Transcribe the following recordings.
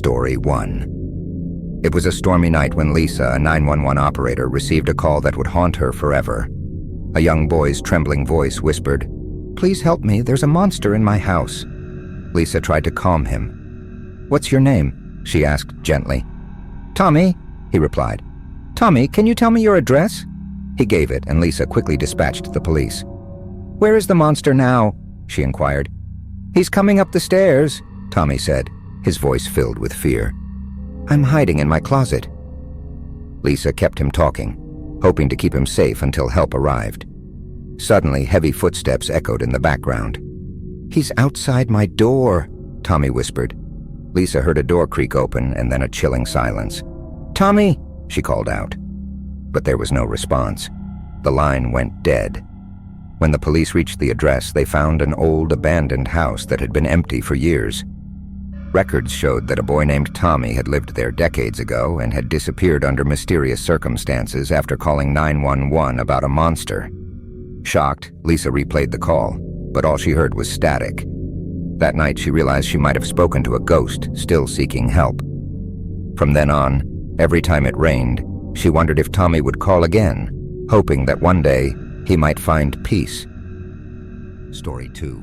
Story 1. It was a stormy night when Lisa, a 911 operator, received a call that would haunt her forever. A young boy's trembling voice whispered, "Please help me, there's a monster in my house." Lisa tried to calm him. "What's your name?" she asked gently. "Tommy," he replied. "Tommy, can you tell me your address?" He gave it, and Lisa quickly dispatched the police. "Where is the monster now?" she inquired. "He's coming up the stairs," Tommy said, his voice filled with fear. "I'm hiding in my closet." Lisa kept him talking, hoping to keep him safe until help arrived. Suddenly, heavy footsteps echoed in the background. "He's outside my door," Tommy whispered. Lisa heard a door creak open and then a chilling silence. "Tommy!" she called out. But there was no response. The line went dead. When the police reached the address, they found an old, abandoned house that had been empty for years. Records showed that a boy named Tommy had lived there decades ago and had disappeared under mysterious circumstances after calling 911 about a monster. Shocked, Lisa replayed the call, but all she heard was static. That night, she realized she might have spoken to a ghost, still seeking help. From then on, every time it rained, she wondered if Tommy would call again, hoping that one day he might find peace. Story 2.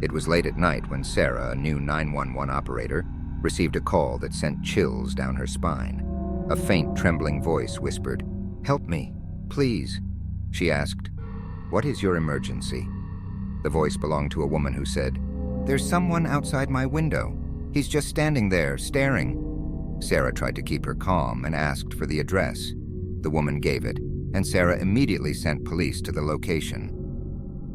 It was late at night when Sarah, a new 911 operator, received a call that sent chills down her spine. A faint, trembling voice whispered, "Help me, please." She asked, "What is your emergency?" The voice belonged to a woman who said, "There's someone outside my window. He's just standing there, staring." Sarah tried to keep her calm and asked for the address. The woman gave it, and Sarah immediately sent police to the location.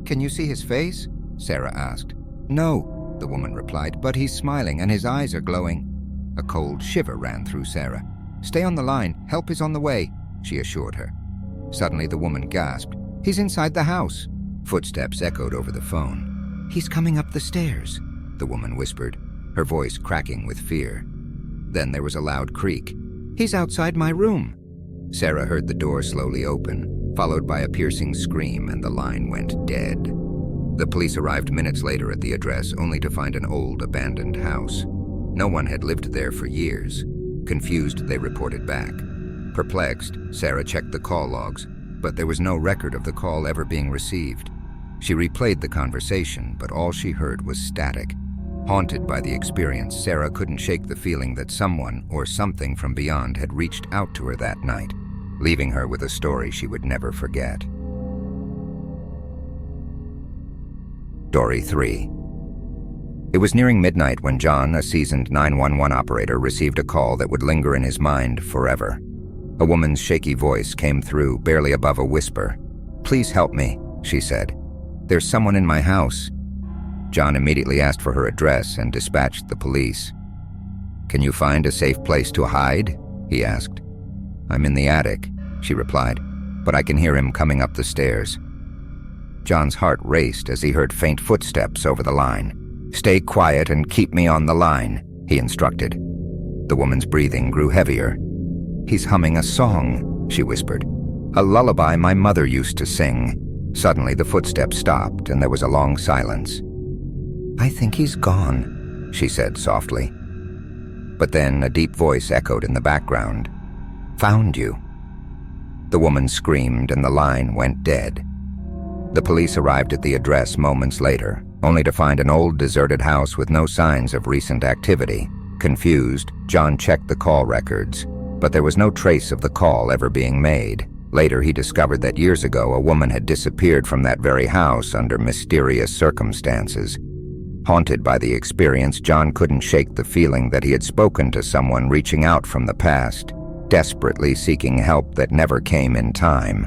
"Can you see his face?" Sarah asked. "No," the woman replied, "but he's smiling and his eyes are glowing." A cold shiver ran through Sarah. "Stay on the line, help is on the way," she assured her. Suddenly the woman gasped, "He's inside the house." Footsteps echoed over the phone. "He's coming up the stairs," the woman whispered, her voice cracking with fear. Then there was a loud creak. "He's outside my room." Sarah heard the door slowly open, followed by a piercing scream, and the line went dead. The police arrived minutes later at the address, only to find an old, abandoned house. No one had lived there for years. Confused, they reported back. Perplexed, Sarah checked the call logs, but there was no record of the call ever being received. She replayed the conversation, but all she heard was static. Haunted by the experience, Sarah couldn't shake the feeling that someone or something from beyond had reached out to her that night, leaving her with a story she would never forget. Story 3. It was nearing midnight when John, a seasoned 911 operator, received a call that would linger in his mind forever. A woman's shaky voice came through, barely above a whisper. "Please help me," she said. "There's someone in my house." John immediately asked for her address and dispatched the police. "Can you find a safe place to hide?" he asked. "I'm in the attic," she replied, "but I can hear him coming up the stairs." John's heart raced as he heard faint footsteps over the line. "Stay quiet and keep me on the line," he instructed. The woman's breathing grew heavier. "He's humming a song," she whispered. "A lullaby my mother used to sing." Suddenly the footsteps stopped and there was a long silence. "I think he's gone," she said softly. But then a deep voice echoed in the background. "Found you." The woman screamed and the line went dead. The police arrived at the address moments later, only to find an old deserted house with no signs of recent activity. Confused, John checked the call records, but there was no trace of the call ever being made. Later, he discovered that years ago a woman had disappeared from that very house under mysterious circumstances. Haunted by the experience, John couldn't shake the feeling that he had spoken to someone reaching out from the past, desperately seeking help that never came in time.